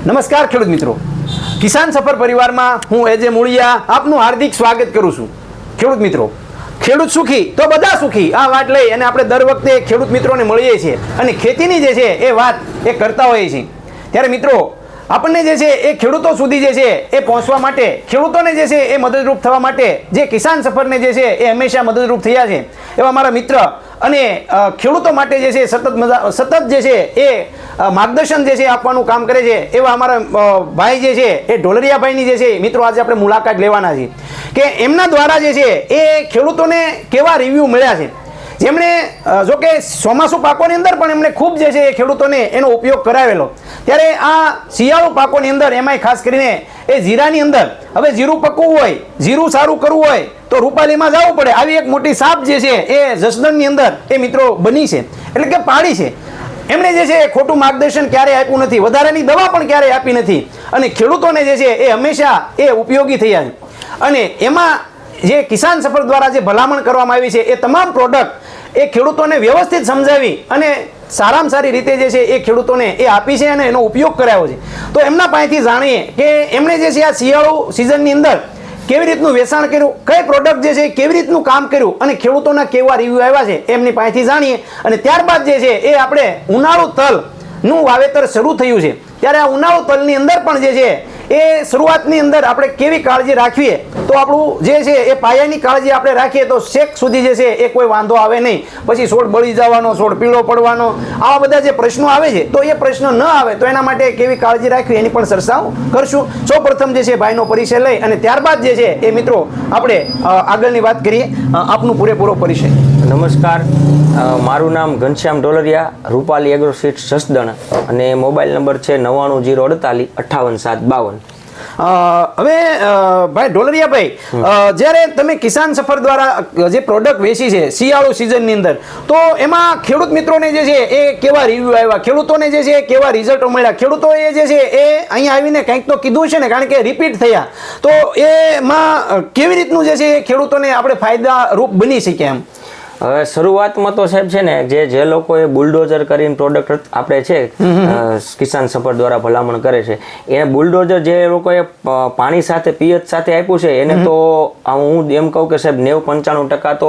નમસ્કાર ખેડૂત મિત્રો, કિસાન સફર પરિવારમાં હું એજે મૂળિયા આપનું હાર્દિક સ્વાગત કરું છું. ખેડૂત મિત્રો, ખેડૂત સુખી તો બધા સુખી આ વાત લઈ અને આપણે દર વખતે ખેડૂત મિત્રોને મળીએ છીએ અને ખેતીની જે છે એ વાત એ કરતા હોઈએ છીએ. ત્યારે મિત્રો, આપણને જે છે એ ખેડૂતો સુધી જે છે એ પહોંચવા માટે, ખેડૂતોને જે છે એ મદદરૂપ થવા માટે જે કિસાન સફરને જે છે એ હંમેશા મદદરૂપ થયા છે એવા મારા મિત્ર અને ખેડૂતો માટે જે છે સતત જે છે એ માર્ગદર્શન જે છે આપવાનું કામ કરે છે એવા અમારા ભાઈ જે છે એ ઢોલરિયાભાઈની જે છે મિત્રો આજે આપણે મુલાકાત લેવાના છીએ કે એમના દ્વારા જે છે એ ખેડૂતોને કેવા રિવ્યૂ મળ્યા છે. જેમણે જો કે ચોમાસુ પાકોની અંદર પણ એમણે ખૂબ જે છે એ ખેડૂતોને એનો ઉપયોગ કરાવેલો. ત્યારે આ શિયાળુ પાકોની અંદર એમાંય ખાસ કરીને એ જીરાની અંદર હવે જીરું પકવું હોય, જીરું સારું કરવું હોય તો રૂપાલીમાં જવું પડે. આવી એક મોટી સાપ જે છે એ જસદણની અંદર એ મિત્રો બની છે, એટલે કે પાડી છે. એમણે જે છે એ ખોટું માર્ગદર્શન ક્યારેય આપ્યું નથી, વધારાની દવા પણ ક્યારેય આપી નથી અને ખેડૂતોને જે છે એ હંમેશા એ ઉપયોગી થયા છે. અને એમાં જે કિસાન સફર દ્વારા જે ભલામણ કરવામાં આવી છે એ તમામ પ્રોડક્ટ એ ખેડૂતોને વ્યવસ્થિત સમજાવી અને સારામાં સારી રીતે જે છે એ ખેડૂતોને એ આપી છે અને એનો ઉપયોગ કરાવ્યો છે. તો એમના પાસેથી જાણીએ કે એમણે જે છે આ શિયાળુ સિઝનની અંદર કેવી રીતનું વેચાણ કર્યું, કઈ પ્રોડક્ટ જે છે કેવી રીતનું કામ કર્યું અને ખેડૂતોના કેવા રિવ્યુ આવ્યા છે એમની પાસેથી જાણીએ. અને ત્યારબાદ જે છે એ આપણે ઉનાળુ તલનું વાવેતર શરૂ થયું છે. ત્યારે આ ઉનાળુ તલની અંદર પણ જે છે એ શરૂઆતની અંદર આપણે કેવી કાળજી રાખીએ તો આપણું જે છે એ પાયાની કાળજી આપણે રાખીએ તો શેક સુધી જે છે એ કોઈ વાંધો આવે નહીં. પછી છોડ બળી જવાનો, છોડ પીળો પડવાનો, આવા બધા જે પ્રશ્નો આવે છે તો એ પ્રશ્નો ન આવે તો એના માટે કેવી કાળજી રાખવી એની પણ ચર્ચાઓ કરશું. સૌ પ્રથમ જે છે ભાઈનો પરિચય લઈ અને ત્યારબાદ જે છે એ મિત્રો આપણે આગળની વાત કરીએ. આપનું પૂરેપૂરો પરિચય. નમસ્કાર, મારું નામ ઘનશ્યામ ઢોલરિયા, રૂપાલી એગ્રો સીડ્સ જસદણ અને મોબાઈલ નંબર છે 9908458752. હવે ભાઈ ઢોલરિયાભાઈ, જ્યારે તમે કિસાન સફર દ્વારા જે પ્રોડક્ટ વેચી છે શિયાળુ સિઝનની અંદર, તો એમાં ખેડૂત મિત્રોને જે છે એ કેવા રિવ્યુ આવ્યા, ખેડૂતોને જે છે કેવા રિઝલ્ટો મળ્યા, ખેડૂતોએ જે છે એ અહીંયા આવીને કંઈક તો કીધું છે ને, કારણ કે રિપીટ થયા, તો એમાં કેવી રીતનું જે છે એ ખેડૂતોને આપણે ફાયદારૂપ બની શકીએ એમ? હવે શરૂઆતમાં તો સાહેબ છે ને જે લોકોએ બુલડોઝર કરીને પ્રોડક્ટ આપણે છે કિસાન સફર દ્વારા ભલામણ કરે છે, એ બુલડોઝર જે લોકોએ પાણી સાથે પિયત સાથે આપ્યું છે એને તો હું એમ કહું કે સાહેબ 90-95% તો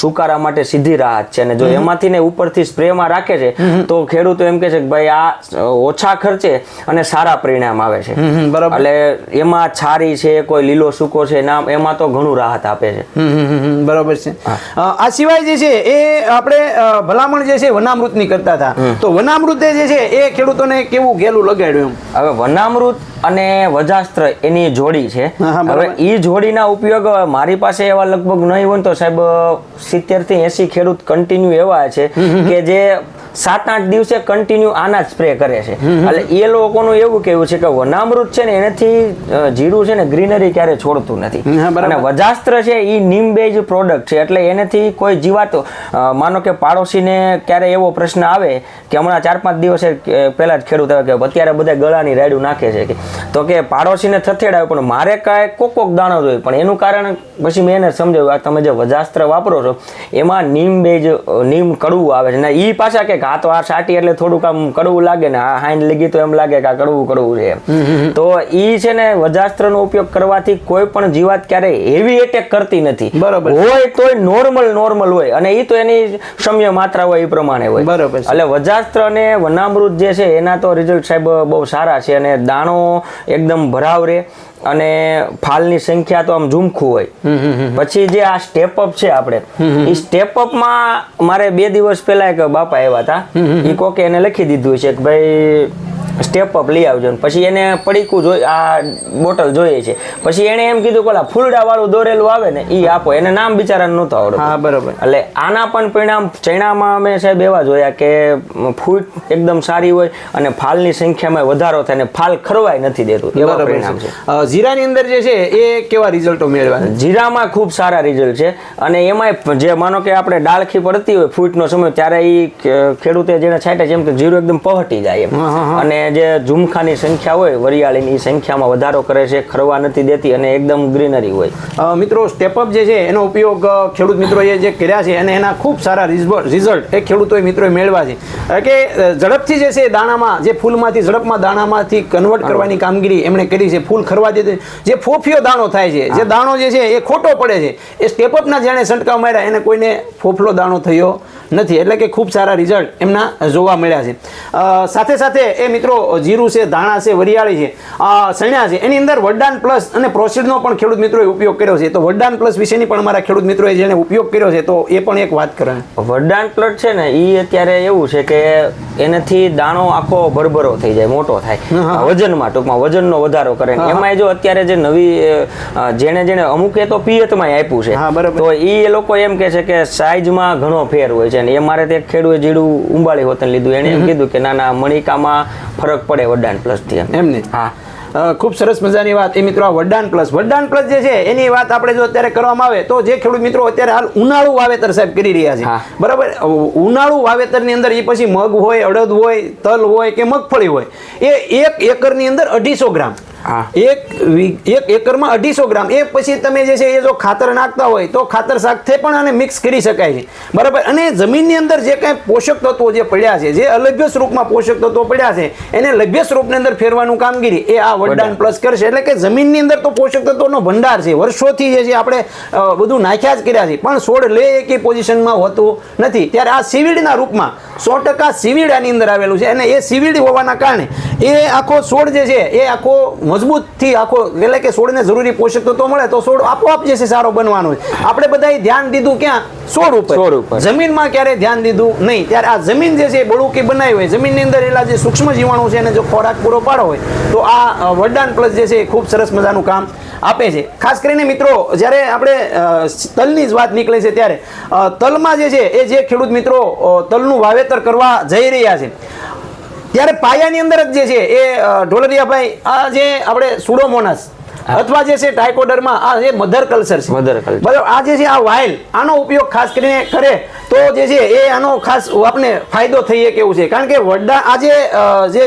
સુકારા માટે સીધી રાહત છે. અને જો એમાંથી ને ઉપરથી સ્પ્રેમાં રાખે છે તો ખેડૂતો એમ કહે છે કે ભાઈ આ ઓછા ખર્ચે અને સારા પરિણામ આવે છે. એટલે એમાં છારી છે, કોઈ લીલો સૂકો છે, એમાં તો ઘણું રાહત આપે છે. બરોબર છે. આ સિવાય જે છે એ આપણે ભલામણ જે છે વનામૃતની કરતા હતા, તો વનામૃતે જે છે એ ખેડૂતોને કેવું ગેલું લગાડ્યું એમ? હવે વનામૃત અને વજાસ્ત્ર એની જોડી છે. હવે એ જોડીના ઉપયોગ મારી પાસે એવા લગભગ નહીં હોય તો સાહેબ 70 થી 80 ખેડૂત કન્ટિન્યુ એવા છે કે જે 7-8 દિવસે કન્ટિન્યુ આના જ સ્પ્રે કરે છે. એટલે એ લોકોનું એવું કેવું છે કે વનામૃત છે ને એનાથી જીરું છે ને ગ્રીનરી ક્યારે છોડતું નથી. અને વજાસ્ત્ર છે એ નીમ બેઝ પ્રોડક્ટ છે, એટલે એનાથી કોઈ જીવાત, માનો કે પાડોશીને ક્યારે એવો પ્રશ્ન આવે કે હમણાં 4-5 દિવસે પહેલા જ ખેડૂત આવે કે અત્યારે બધા ગળાની રાયડું નાખે છે તો કે પાડોશીને થથેડાવે પણ મારે કાંઈ કોક દાણો જોઈએ. પણ એનું કારણ પછી મેં એને સમજાવ્યું, તમે જે વજાસ્ત્ર વાપરો છો એમાં નીમ બેઝ, નીમ કડવું આવે છે ને એ પાછા કે આ તો આ સાટી એટલે થોડુંક આમ કડવું લાગે ને આ હાઈન લગી તો એમ લાગે કે આ કડવું છે. તો ઈ છે ને વજાસ્ત્રનો ઉપયોગ કરવાથી કોઈ પણ જીવાત ક્યારે હેવી એટેક કરતી નથી. બરોબર હોય તોય નોર્મલ હોય અને ઈ તો એની ક્ષમ્ય માત્રા હોય એ પ્રમાણે હોય. બરોબર. એટલે વજાસ્ત્ર અને વનામૃત જે છે એના તો રિઝલ્ટ સાહેબ બહુ સારા છે અને દાણો એકદમ ભરાવ રહે અને ફાલની સંખ્યા તો આમ ઝુમખું હોય. પછી જે આ સ્ટેપ અપ છે આપણે, એ સ્ટેપ અપમાં મારે 2 દિવસ પહેલા એક બાપા આવ્યા હતા, એ કોકે એને લખી દીધું છે કે ભાઈ સ્ટેપ અપ લઈ આવજો. પછી એને પડીકું જોઈ, આ બોટલ જોઈએ છે, પછી એને એમ કીધું કે ફૂલડા વાળું દોરેલું આવે ને એ આપો, એને નામ બિચારાને નહોતું આવડતું. હા બરોબર. એટલે આના પણ પરિણામ ચણામાં અમે સાહેબ એવા જોયા કે ફૂટ એકદમ સારી હોય અને ફાલની સંખ્યામાં વધારો થાય અને ફાલ ખરવાય નથી દેતું, એવા પરિણામ છે. જીરાની અંદર જે છે એ કેવા રિઝલ્ટો મેળવ્યા? જીરામાં ખૂબ સારા રિઝલ્ટ છે અને એમાંય જે માનો કે આપણે ડાળખી પડતી હોય ફૂટનો સમય ત્યારે એ ખેડૂતે જેને છાંટે છે એમ કે જીરું એકદમ પહટી જાય એમ. અને જે ઝુમખાની સંખ્યા હોય વરિયાળીની સંખ્યામાં વધારો કરે છે, ખરવા નથી દેતી અને એકદમ ગ્રીનરી હોય. મિત્રો સ્ટેપઅપ જે છે એનો ઉપયોગ ખેડૂત મિત્રોએ જે કર્યા છે અને એના ખૂબ સારા રિઝલ્ટ એ ખેડૂતોએ મિત્રોએ મેળવ્યા છે કે ઝડપથી જે છે દાણામાં જે ફૂલમાંથી ઝડપમાં દાણામાંથી કન્વર્ટ કરવાની કામગીરી એમણે કરી છે. ફૂલ ખરવા દે જે ફોફિયો દાણો થાય છે, જે દાણો જે છે એ ખોટો પડે છે, એ સ્ટેપઅપના જેણે છંટકાવ માર્યા એને કોઈને ફોફલો દાણો થયો નથી. એટલે કે ખૂબ સારા રિઝલ્ટ એમના જોવા મળ્યા છે. સાથે સાથે એ મિત્રો જીરું છે, ધાણા છે, વરિયાળી છે, સણ્યા છે, એની અંદર વરદાન પ્લસ અને પ્રોસીડનો પણ ખેડૂત મિત્રોએ ઉપયોગ કર્યો છે. તો વરદાન પ્લસ વિશેની પણ અમારા ખેડૂત મિત્રોએ જેને ઉપયોગ કર્યો છે તો એ પણ એક વાત કરે. વરદાન પ્લસ છે ને એ અત્યારે એવું છે કે એનાથી દાણો આખો ભરભરો થઈ જાય, મોટો થાય, વજનમાં ટૂંકમાં વજનનો વધારો કરે. એમાં જો અત્યારે જે નવી જેને અમુકે તો પિયતમાં આપ્યું છે, તો એ લોકો એમ કે છે કે સાઈઝમાં ઘણો ફેર હોય છે. એ મારે તે ખેડૂએ જીડું ઉંબાળી હોતન લીધું, એને એમ કીધું કે ના મણિકામાં ફરક પડે વરદાન પ્લસ થી એમને. હા, ખૂબ સરસ મજાની વાત. એ મિત્રો આ વરદાન પ્લસ જે છે એની વાત આપણે જો અત્યારે કરવામાં આવે તો જે ખેડૂત મિત્રો અત્યારે હાલ ઉનાળુ વાવેતર સાહેબ કરી રહ્યા છે, બરાબર, ઉનાળુ વાવેતરની અંદર એ પછી મગ હોય, અડદ હોય, તલ હોય કે મગફળી હોય, એ 1 એકરની અંદર 250 ગ્રામ, એક એકરમાં 250 ગ્રામ, એ પછી તમે જે છે એ જો ખાતર નાખતા હોય તો ખાતર સાથે પણ આને મિક્સ કરી શકાય છે, બરાબર. અને જમીનની અંદર જે કાંઈ પોષક તત્વો જે પડ્યા છે, જે અલભ્ય સ્વરૂપમાં પોષક તત્વો પડ્યા છે, એને લભ્ય સ્વરૂપની અંદર ફેરવાનું કામગીરી એ આ વરદાન પ્લસ કરશે. એટલે કે જમીનની અંદર તો પોષક તત્વોનો ભંડાર છે, વર્ષોથી જે છે આપણે બધું નાખ્યા જ કર્યા છે, પણ છોડ લે એકી પોઝિશનમાં હોતું નથી. ત્યારે આ સીવીડના રૂપમાં 100% સીવીડ આની અંદર આવેલું છે અને એ સીવીડ હોવાના કારણે એ આખો છોડ જે છે એ આખો મજબૂતથી આખો, એટલે કે છોડને જરૂરી પોષક તત્વો મળે તો છોડ આપોઆપ જે છે સારો બનવાનો છે. આપણે બધાએ ધ્યાન દીધું ક્યાં? છોડ ઉપર, જમીનમાં ક્યારે ધ્યાન દીધું નહીં. ત્યારે આ જમીન જે છે બળુકી બનાવી હોય, જમીનની અંદર એલા જે સૂક્ષ્મ જીવાણુ છે એને જો ખોરાક પૂરો પાડો હોય તો આ વરદાન પ્લસ જે છે ખૂબ સરસ મજાનું કામ આપે છે. ખાસ કરીને મિત્રો જ્યારે આપણે તલની જ વાત નીકળે છે ત્યારે તલમાં જે છે એ જે ખેડૂત મિત્રો તલનું વાવેતર કરવા જઈ રહ્યા છે ત્યારે પાયાની અંદર જ જે છે એ ઢોલરિયાભાઈ આ જે આપણે સુડોમોનાસ અથવા જે છે ટાઇકોડર્મા, આ જે મધર કલ્ચર છે, બરાબર, આ જે છે આ વાઇલ, આનો ઉપયોગ ખાસ કરીને કરે તો જે છે એ આનો ખાસ આપણે ફાયદો થઈ શકે એવું છે. કારણ કે જે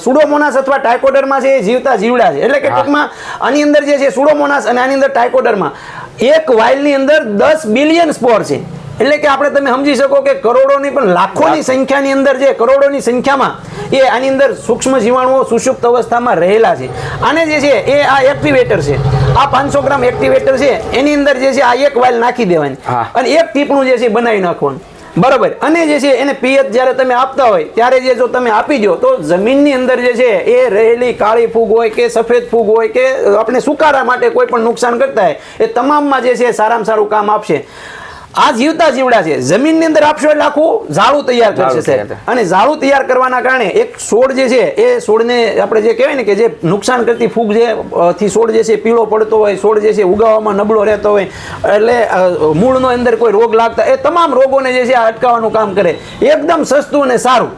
સુડોમોનાસ અથવા ટાઇકોડર્મા છે એ જીવતા જીવડા છે. એટલે કે ટૂંકમાં આની અંદર જે છે સુડોમોનાસ અને આની અંદર ટાઇકોડર્મા, એક વાઇલની અંદર 10 બિલિયન સ્પોર છે. એટલે કે આપણે તમે સમજી શકો કે કરોડોની પણ લાખોની સંખ્યાની અંદર જે કરોડોની સંખ્યામાં એ આની અંદર સૂક્ષ્મ જીવાણુઓ સુષુપ્ત અવસ્થામાં રહેલા છે. આને જે છે એ આ એક્ટિવેટર છે, આ 500 ગ્રામ એક્ટિવેટર છે, એની અંદર જે છે આ એક વાઇલ નાખી દેવાની અને એક ટીપણું જે છે બનાવી નાખવાનું, બરાબર. અને જે છે એને પિયત જ્યારે તમે આપતા હોય ત્યારે જે જો તમે આપી દો તો જમીનની અંદર જે છે એ રહેલી કાળી ફૂગ હોય કે સફેદ ફૂગ હોય કે આપણે સુકારા માટે કોઈ પણ નુકસાન કરતા હોય એ તમામમાં જે છે સારામાં સારું કામ આપશે. આ જીવતા જીવડા છે, જમીનની અંદર આપશો એટલે આખું ઝાડું તૈયાર કરશે સાહેબ. અને ઝાડું તૈયાર કરવાના કારણે એક છોડ જે છે એ છોડને આપણે જે કહેવાય ને કે જે નુકસાન કરતી ફૂગ જે થી છોડ જે છે પીળો પડતો હોય, છોડ જે છે ઉગાવવામાં નબળો રહેતો હોય, એટલે મૂળનો અંદર કોઈ રોગ લાગતા, એ તમામ રોગોને જે છે આ અટકાવવાનું કામ કરે. એકદમ સસ્તું અને સારું.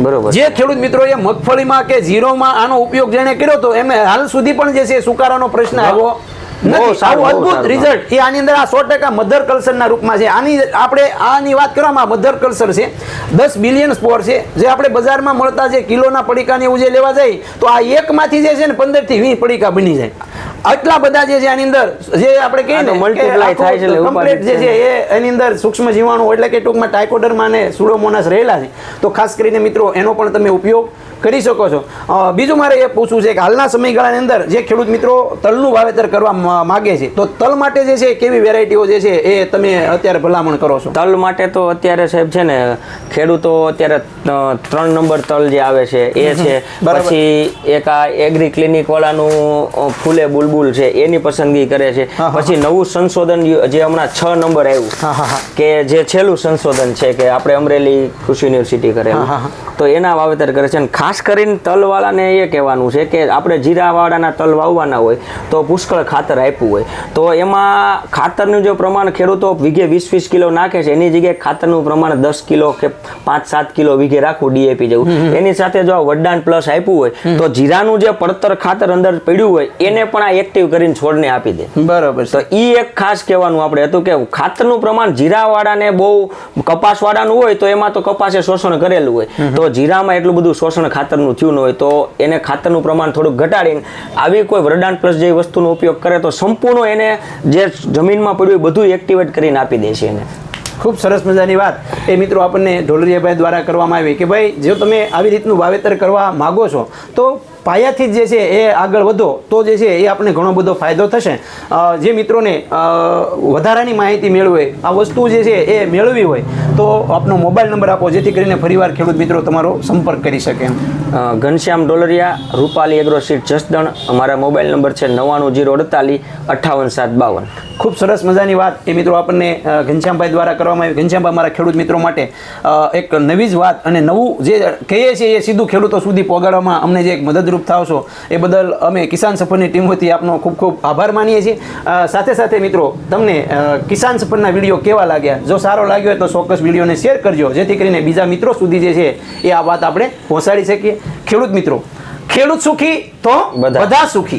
બરોબર. જે ખેડૂત મિત્રોએ મગફળીમાં કે જીરોમાં આનો ઉપયોગ જેને કર્યો તો એમને હાલ સુધી પણ જે છે સુકારાનો પ્રશ્ન આવ્યો અદ્ભુત રિઝલ્ટ એ આની અંદર આ 100% મધર કલ્ચરના રૂપમાં છે. આની વાત કરવામાં મધર કલ્ચર છે, 10 બિલિયન સ્પોર છે, જે આપણે બજારમાં મળતા જે કિલોના પડીકાને એવું જે લેવા જાય તો આ એકમાંથી જે છે ને 15 થી 20 પડીકા બની જાય. આટલા બધા જે છે આની અંદર જે આપણે કહીએ ને મલ્ટીપ્લાય થાય છે, કમ્પ્લીટ જે છે એ એની અંદર સૂક્ષ્મ જીવાણુ એટલે કે ટૂંકમાં ટાઇકોડર્મા અને સુડોમોનાસ રહેલા છે. તો ખાસ કરીને મિત્રો એનો પણ તમે ઉપયોગ કરી શકો છો. બીજું મારે એ પૂછવું છે કે હાલના સમયગાળાની અંદર જે ખેડૂત મિત્રો તલનું વાવેતર કરવા માગે છે તો તલ માટે જે છે કેવી વેરાયટીઓ જે છે એ તમે અત્યારે ભલામણ કરો છો? તલ માટે તો અત્યારે સાહેબ છે ને ખેડૂતો અત્યારે 3 નંબર તલ જે આવે છે એ છે, પછી એક આ એગ્રી ક્લિનિક વાળાનું ફૂલે બુલબુલ છે એની પસંદગી કરે છે. પછી નવું સંશોધન જે હમણાં 6 નંબર આવ્યું કે જે છેલ્લું સંશોધન છે કે આપણે અમરેલી કૃષિ યુનિવર્સિટી કરેલું, તો એના વાવેતર કરે છે. ખાસ કરીને તલવાળાને એ કહેવાનું છે કે આપણે જીરાવાળાના તલ વાવવાના હોય તો પુષ્કળ ખાતર આપ્યું હોય તો એમાં ખાતરનું જો પ્રમાણ ખેડૂતો વીઘે 20-20 કિલો નાખે છે, એની જગ્યાએ ખાતરનું પ્રમાણ 10 કિલો કે 5-7 કિલો વીઘે રાખવું ડીએપી જેવું. એની સાથે જો વરદાન પ્લસ આપ્યું હોય તો જીરાનું જે પડતર ખાતર અંદર પડ્યું હોય એને પણ આ એક્ટિવ કરીને છોડને આપી દે. બરાબર. તો એ એક ખાસ કહેવાનું આપણે હતું કે ખાતરનું પ્રમાણ જીરાવાળાને બહુ, કપાસવાળાનું હોય તો એમાં તો કપાસે શોષણ કરેલું હોય, તો જીરામાં એટલું બધું શોષણ ખાતરનું થયું ન હોય તો એને ખાતરનું પ્રમાણ થોડુંક ઘટાડીને આવી કોઈ વરદાન પ્લસ જેવી વસ્તુનો ઉપયોગ કરે તો સંપૂર્ણ એને જે જમીનમાં પડ્યું એ બધું એક્ટિવેટ કરીને આપી દે છે એને. ખૂબ સરસ મજાની વાત એ મિત્રો આપણને ઢોલરિયાભાઈ દ્વારા કરવામાં આવી કે ભાઈ જો તમે આવી રીતનું વાવેતર કરવા માગો છો તો પાયાથી જ જે છે એ આગળ વધો તો જે છે એ આપણને ઘણો બધો ફાયદો થશે. જે મિત્રોને વધારાની માહિતી મેળવે આ વસ્તુ જે છે એ મેળવવી હોય તો આપનો મોબાઈલ નંબર આપો જેથી કરીને ફરીવાર ખેડૂત મિત્રો તમારો સંપર્ક કરી શકે. Ghanshyam Dolariya, Rupali agro seed Jasdan. અમારા મોબાઈલ નંબર છે 99 048 58 752. ખૂબ સરસ મજાની વાત એ મિત્રો આપણને ઘનશ્યામભાઈ દ્વારા કરવામાં આવી. ઘનશ્યામભાઈ અમારા ખેડૂત મિત્રો માટે એક નવી જ વાત અને નવું જે કહીએ છીએ એ સીધું ખેડૂતો સુધી પહોંચાડવામાં અમને જે એક મદદરૂપ થાવ છો એ બદલ અમે કિસાન સફરની ટીમ વતી આપનો ખૂબ ખૂબ આભાર માનીએ છીએ. સાથે સાથે મિત્રો તમને કિસાન સફરના વિડીયો કેવા લાગ્યા? જો સારો લાગ્યો હોય તો ચોક્કસ વિડીયોને શેર કરજો જેથી કરીને બીજા મિત્રો સુધી જે છે એ આ વાત આપણે પહોંચાડી શકીએ. ખેડૂત મિત્રો, ખેડૂત સુખી તો બધા સુખી.